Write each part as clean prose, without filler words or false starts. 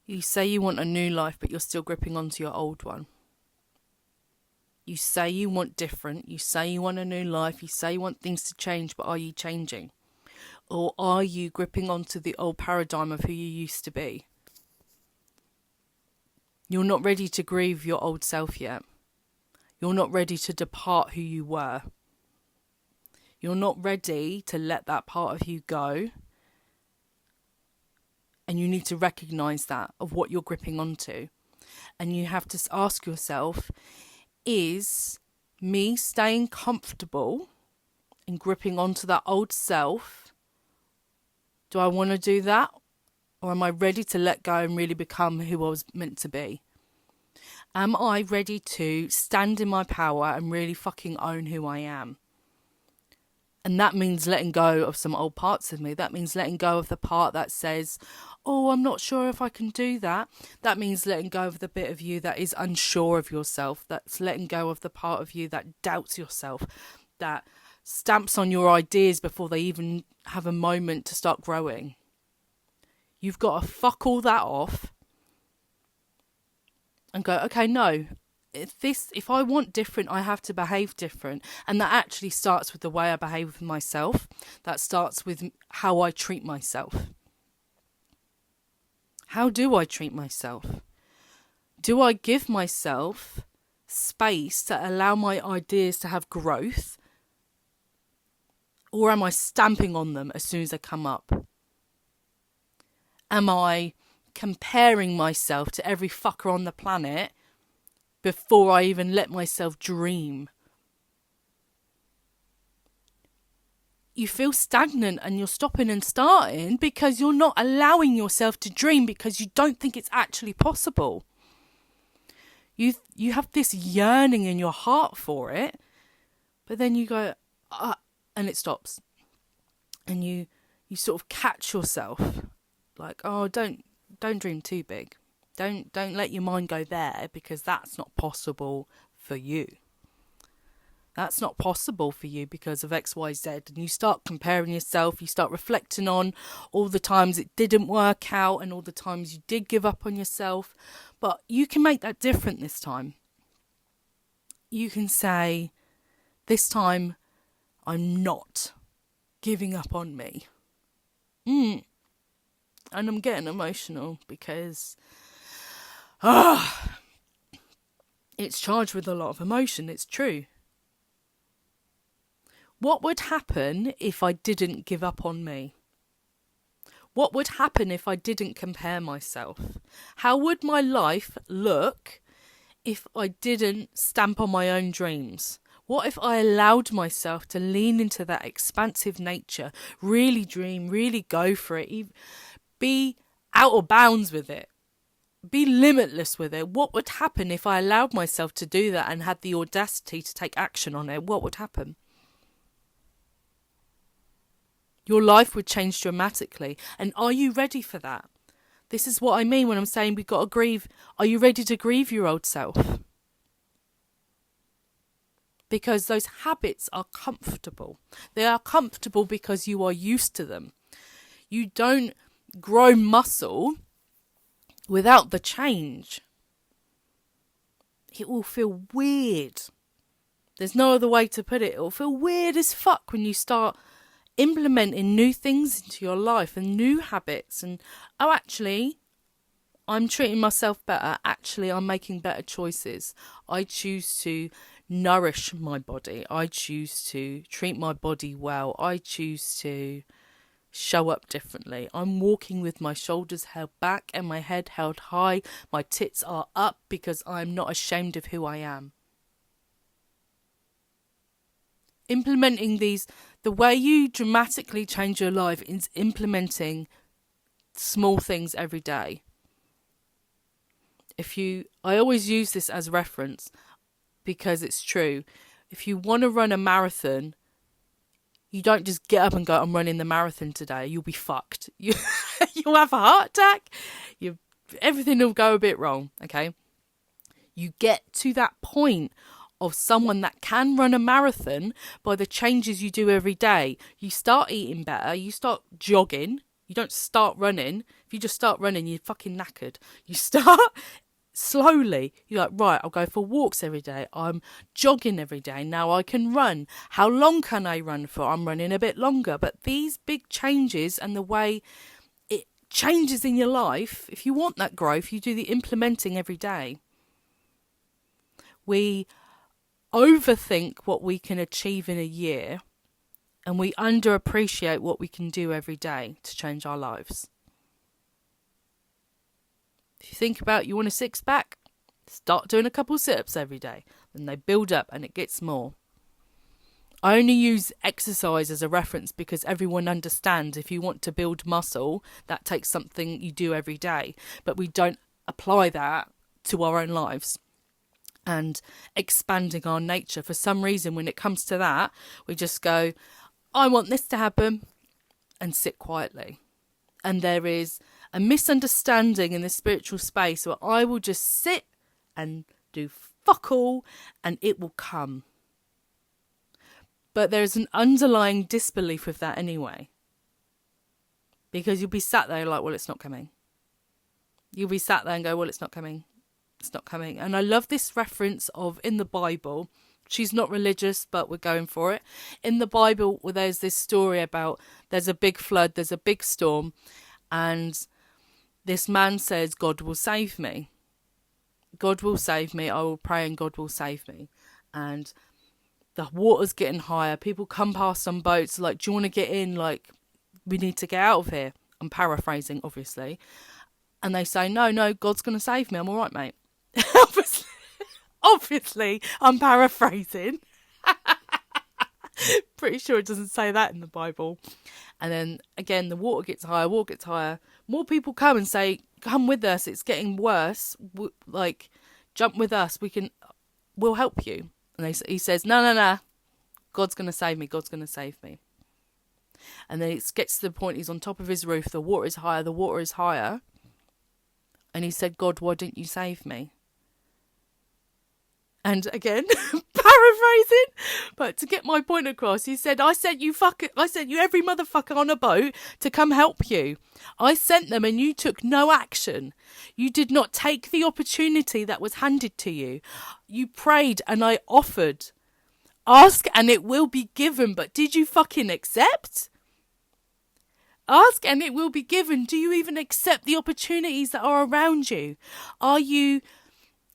You say you want a new life, but you're still gripping onto your old one. You say you want different. You say you want a new life. You say you want things to change, but are you changing? Or are you gripping onto the old paradigm of who you used to be? You're not ready to grieve your old self yet. You're not ready to depart who you were. You're not ready to let that part of you go. And you need to recognise that, of what you're gripping onto. And you have to ask yourself, is me staying comfortable and gripping onto that old self, do I want to do that? Or am I ready to let go and really become who I was meant to be? Am I ready to stand in my power and really fucking own who I am? And that means letting go of some old parts of me. That means letting go of the part that says, oh, I'm not sure if I can do that. That means letting go of the bit of you that is unsure of yourself. That's letting go of the part of you that doubts yourself, that stamps on your ideas before they even have a moment to start growing. You've got to fuck all that off and go, okay, no, if I want different, I have to behave different. And that actually starts with the way I behave with myself. That starts with how I treat myself. How do I treat myself? Do I give myself space to allow my ideas to have growth? Or am I stamping on them as soon as they come up? Am I comparing myself to every fucker on the planet before I even let myself dream? You feel stagnant and you're stopping and starting because you're not allowing yourself to dream, because you don't think it's actually possible. You have this yearning in your heart for it, but then you go, and it stops. And you sort of catch yourself like, oh, don't dream too big. Don't let your mind go there, because that's not possible for you. That's not possible for you because of X, Y, Z. And you start comparing yourself. You start reflecting on all the times it didn't work out and all the times you did give up on yourself. But you can make that different this time. You can say, this time I'm not giving up on me. And I'm getting emotional because it's charged with a lot of emotion. It's true. What would happen if I didn't give up on me? What would happen if I didn't compare myself? How would my life look if I didn't stamp on my own dreams? What if I allowed myself to lean into that expansive nature, really dream, really go for it, be out of bounds with it, be limitless with it? What would happen if I allowed myself to do that and had the audacity to take action on it? What would happen? Your life would change dramatically. And are you ready for that? This is what I mean when I'm saying we've got to grieve. Are you ready to grieve your old self? Because those habits are comfortable. They are comfortable because you are used to them. You don't grow muscle without the change. It will feel weird. There's no other way to put it. It will feel weird as fuck when you start implementing new things into your life and new habits, and actually I'm treating myself better. Actually, I'm making better choices. I choose to nourish my body. I choose to treat my body well. I choose to show up differently. I'm walking with my shoulders held back and my head held high. My tits are up because I'm not ashamed of who I am. Implementing these, the way you dramatically change your life is implementing small things every day. I always use this as reference because it's true. If you want to run a marathon, you don't just get up and go, I'm running the marathon today. You'll be fucked. You'll have a heart attack. Everything will go a bit wrong, okay? You get to that point of someone that can run a marathon by the changes you do every day. You start eating better, you start jogging, You don't start running. If you just start running, you're fucking knackered. You start slowly. You're like, right, I'll go for walks every day. I'm jogging every day. Now I can run. How long can I run for? I'm running a bit longer. But these big changes and the way it changes in your life, if you want that growth, you do the implementing every day. We overthink what we can achieve in a year, and we underappreciate what we can do every day to change our lives. If you think about you want a six-pack, start doing a couple sit-ups every day. Then they build up and it gets more. I only use exercise as a reference because everyone understands if you want to build muscle, that takes something you do every day. But we don't apply that to our own lives and expanding our nature. For some reason, when it comes to that, we just go, I want this to happen, and sit quietly. And there is a misunderstanding in the spiritual space where I will just sit and do fuck all and it will come. But there's an underlying disbelief with that anyway. Because you'll be sat there like, well, it's not coming. You'll be sat there and go, well, it's not coming. It's not coming. And I love this reference of in the Bible. She's not religious, but we're going for it. In the Bible, well, there's this story about there's a big flood, there's a big storm, and this man says, God will save me. God will save me. I will pray and God will save me. And the water's getting higher. People come past on boats like, do you want to get in? Like, we need to get out of here. I'm paraphrasing, obviously. And they say, no, God's going to save me. I'm all right, mate. Obviously, I'm paraphrasing. Pretty sure it doesn't say that in the Bible. And then, again, the water gets higher. More people come and say, come with us. It's getting worse. Like, jump with us. We'll help you. And he says, no. God's going to save me. God's going to save me. And then it gets to the point he's on top of his roof. The water is higher. And he said, God, why didn't you save me? And again, paraphrasing, but to get my point across, he said, I sent you every motherfucker on a boat to come help you. I sent them and you took no action. You did not take the opportunity that was handed to you. You prayed and I offered. Ask and it will be given, but did you fucking accept? Ask and it will be given. Do you even accept the opportunities that are around you? Are you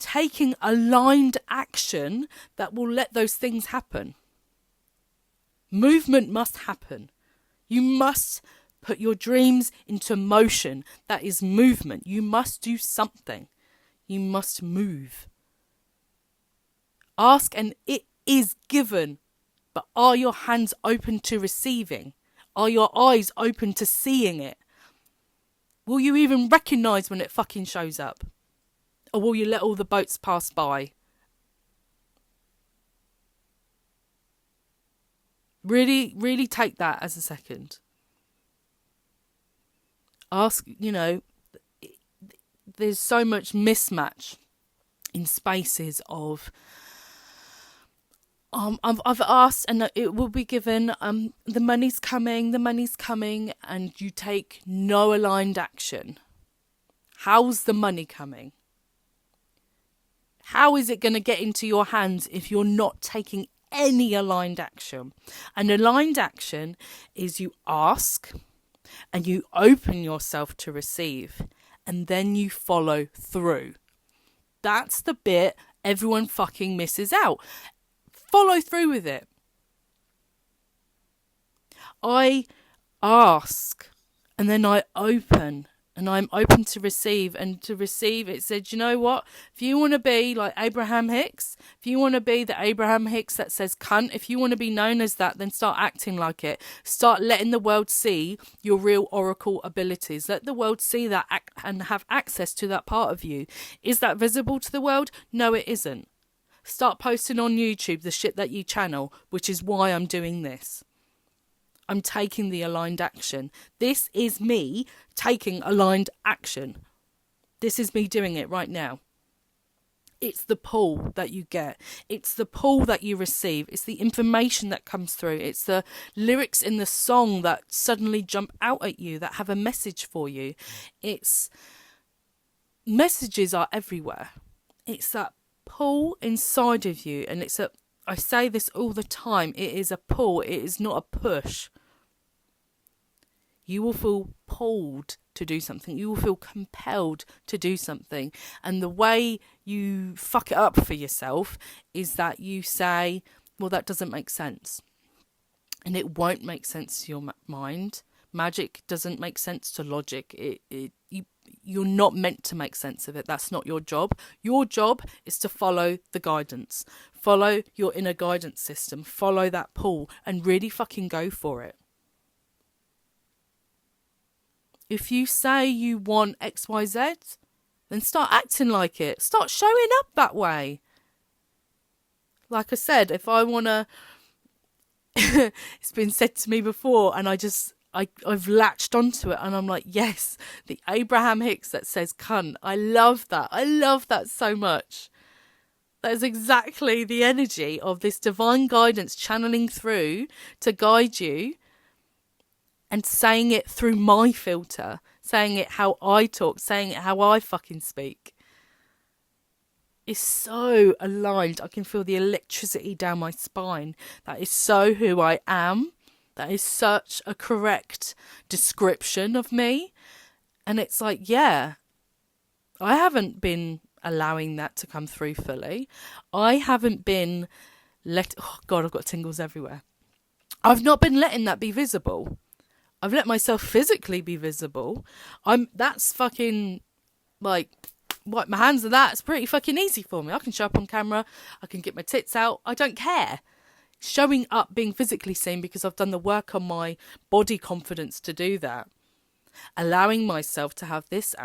taking aligned action that will let those things happen? Movement must happen. You must put your dreams into motion. That is movement. You must do something. You must move. Ask and it is given. But are your hands open to receiving? Are your eyes open to seeing it? Will you even recognise when it fucking shows up? Or will you let all the boats pass by? Really, really take that as a second. Ask, there's so much mismatch in spaces of, I've asked and it will be given, the money's coming, and you take no aligned action. How's the money coming? How is it going to get into your hands if you're not taking any aligned action? An aligned action is you ask and you open yourself to receive and then you follow through. That's the bit everyone fucking misses out. Follow through with it. I ask and then I open. And I'm open to receive. And to receive, it said, you know what? If you want to be like Abraham Hicks, if you want to be the Abraham Hicks that says cunt, if you want to be known as that, then start acting like it. Start letting the world see your real oracle abilities. Let the world see that and have access to that part of you. Is that visible to the world? No, it isn't. Start posting on YouTube the shit that you channel, which is why I'm doing this. I'm taking the aligned action. This is me taking aligned action. This is me doing it right now. It's the pull that you get. It's the pull that you receive. It's the information that comes through. It's the lyrics in the song that suddenly jump out at you that have a message for you. It's messages are everywhere. It's that pull inside of you. And I say this all the time. It is a pull. It is not a push. You will feel pulled to do something. You will feel compelled to do something. And the way you fuck it up for yourself is that you say, well, that doesn't make sense. And it won't make sense to your mind. Magic doesn't make sense to logic. You're not meant to make sense of it. That's not your job. Your job is to follow the guidance. Follow your inner guidance system. Follow that pull and really fucking go for it. If you say you want XYZ, then start acting like it. Start showing up that way. Like I said, if I want to... it's been said to me before, and I've latched onto it, and I'm like, yes, the Abraham Hicks that says cunt. I love that. I love that so much. That is exactly the energy of this divine guidance channeling through to guide you. And saying it through my filter, saying it how I talk, saying it how I fucking speak. Is so aligned. I can feel the electricity down my spine. That is so who I am. That is such a correct description of me. And it's like, yeah, I haven't been allowing that to come through fully. I haven't been oh God, I've got tingles everywhere. I've not been letting that be visible. I've let myself physically be visible. That's fucking, like, wipe my hands of that. It's pretty fucking easy for me. I can show up on camera. I can get my tits out. I don't care. Showing up, being physically seen, because I've done the work on my body confidence to do that. Allowing myself to have this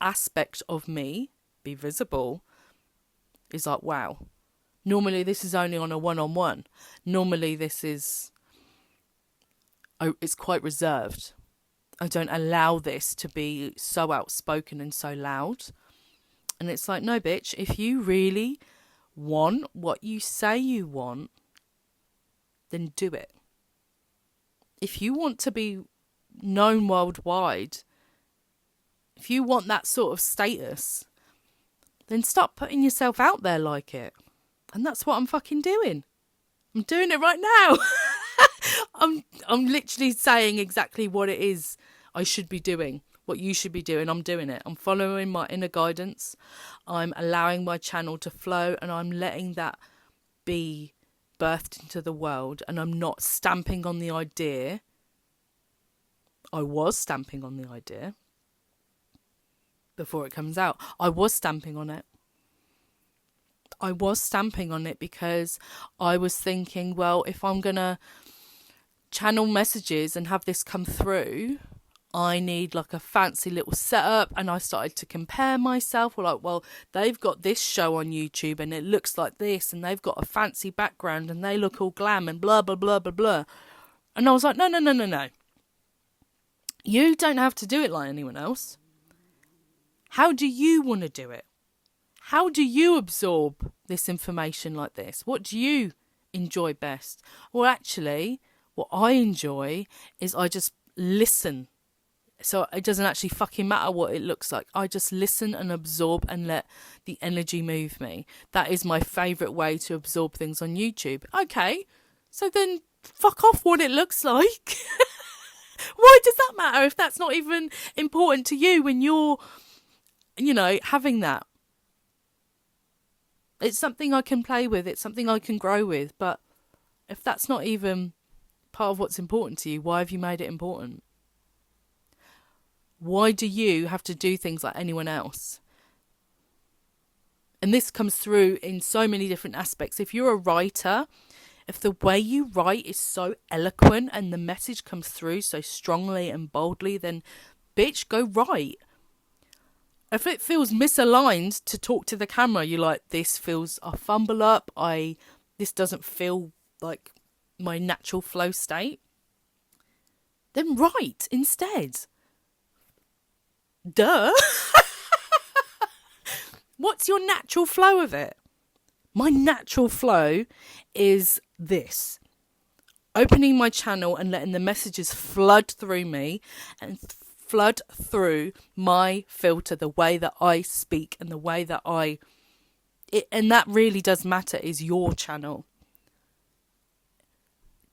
aspect of me be visible is like, wow. Normally this is only on a one-on-one. Normally this is... it's quite reserved. I don't allow this to be so outspoken and so loud. And it's like, no, bitch, if you really want what you say you want, then do it. If you want to be known worldwide, if you want that sort of status, then stop putting yourself out there like it. And that's what I'm fucking doing. I'm doing it right now. I'm literally saying exactly what it is I should be doing, what you should be doing. I'm doing it. I'm following my inner guidance. I'm allowing my channel to flow, and I'm letting that be birthed into the world. And I'm not stamping on the idea. I was stamping on the idea before it comes out. I was stamping on it. I was stamping on it because I was thinking, well, if I'm going to channel messages and have this come through, I need like a fancy little setup. And I started to compare myself. Well, they've got this show on YouTube and it looks like this, and they've got a fancy background and they look all glam and blah, blah, blah, blah, blah. And I was like, no. You don't have to do it like anyone else. How do you want to do it? How do you absorb this information like this? What do you enjoy best? Well, actually, what I enjoy is I just listen. So it doesn't actually fucking matter what it looks like. I just listen and absorb and let the energy move me. That is my favourite way to absorb things on YouTube. Okay, so then fuck off what it looks like. Why does that matter if that's not even important to you when you're, having that? It's something I can play with. It's something I can grow with. But if that's not even part of what's important to you, why have you made it important? Why do you have to do things like anyone else? And this comes through in so many different aspects. If you're a writer, if the way you write is so eloquent and the message comes through so strongly and boldly, then bitch, go write. If it feels misaligned to talk to the camera, you're like, this feels a fumble up. This doesn't feel like my natural flow state. Then write instead. Duh. What's your natural flow of it? My natural flow is this. Opening my channel and letting the messages flood through me and flood through my filter, the way that I speak and the way that and that really does matter, is your channel.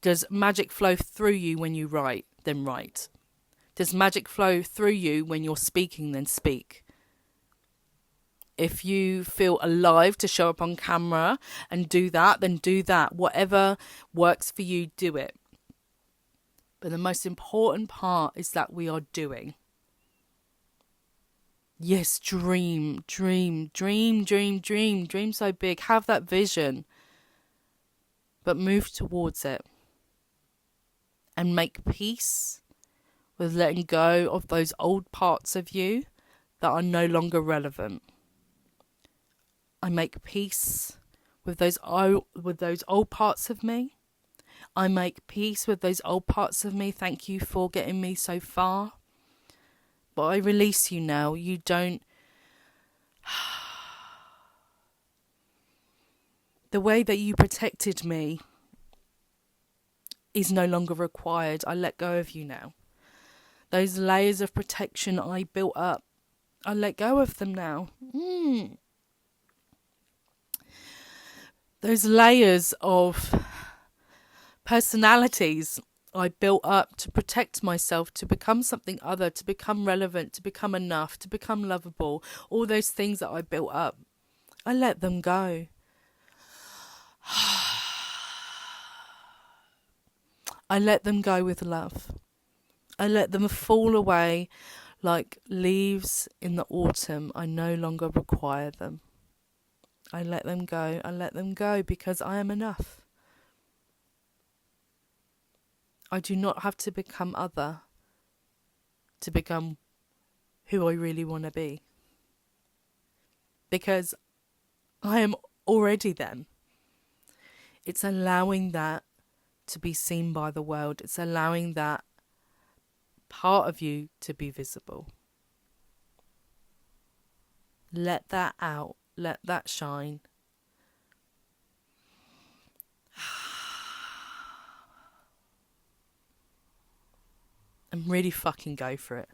Does magic flow through you when you write? Then write. Does magic flow through you when you're speaking? Then speak. If you feel alive to show up on camera and do that, then do that. Whatever works for you, do it. But the most important part is that we are doing. Yes, dream so big. Have that vision. But move towards it. And make peace with letting go of those old parts of you that are no longer relevant. I make peace with those old parts of me. I make peace with those old parts of me. Thank you for getting me so far. But I release you now. You don't... The way that you protected me is no longer required. I let go of you now. Those layers of protection I built up, I let go of them now. Those layers of personalities I built up to protect myself, to become something other, to become relevant, to become enough, to become lovable, all those things that I built up, I let them go. I let them go with love. I let them fall away like leaves in the autumn. I no longer require them. I let them go. I let them go because I am enough. I do not have to become other to become who I really want to be. Because I am already them. It's allowing that to be seen by the world. It's allowing that part of you to be visible. Let that out. Let that shine. And really fucking go for it.